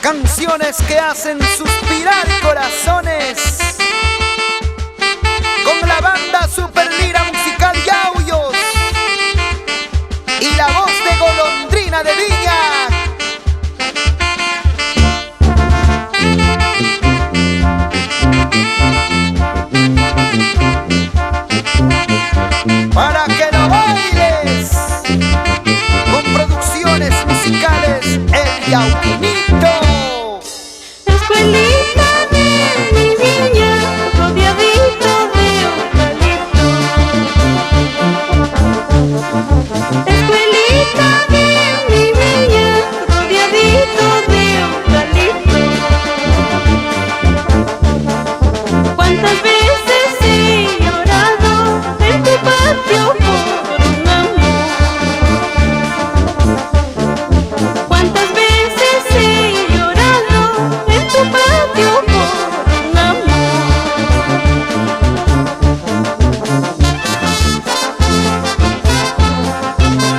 Canciones que hacen suspirar corazones. Con la banda Super Lira Musical Yauyos y la voz de Golondrina de Viña. Para que lo bailes con producciones musicales El Yauquinito. Escuelita de mi viña, rodeadito de eucalipto. Escuelita de mi viña, rodeadito de eucalipto. ¿Cuántas veces he llorado en tu patio por un amor? ¿Cuántas veces he llorado en tu patio por un amor?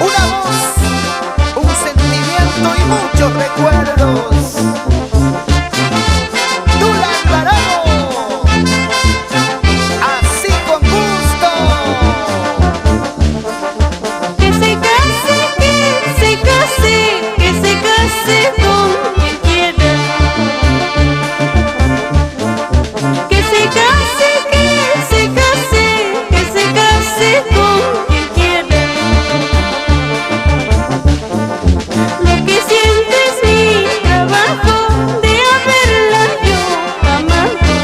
Una voz, un sentimiento y muchos recuerdos. Tula Alvarado, así con gusto. Que se case, que se case, que se case con quien quiera. Que se case, que se case, que se case con quien quiera. Lo que siente es mi trabajo de haberla yo amado.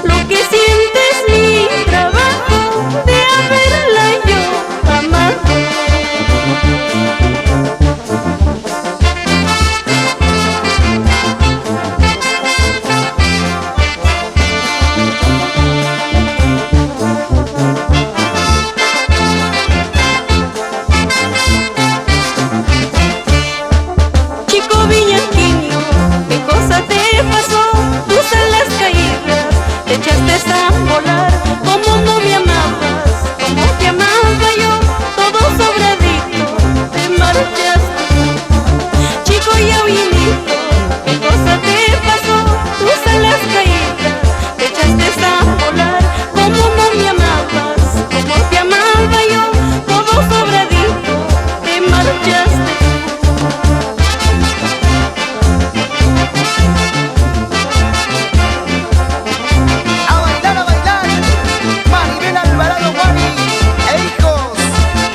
Lo que siente es mi trabajo de haberla yo amado. Chico viñaquino, ¿qué cosa te pasó? Tus alas caídas, te echaste a volar. Como no me amabas, como te amaba yo, todo sobradito, te marchaste. Chico yauinito, ¿qué cosa te pasó? Tus alas caídas, te echaste a volar. Como no me amabas, como te amaba yo, todo sobradito, te marchaste. A bailar, Maribel Alvarado Guari e hijos,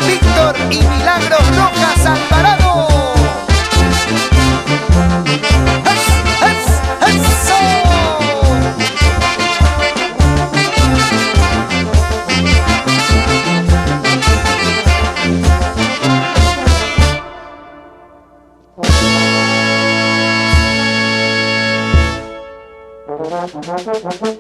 Víctor y Milagros Rojas Alvarado. ¡Eso!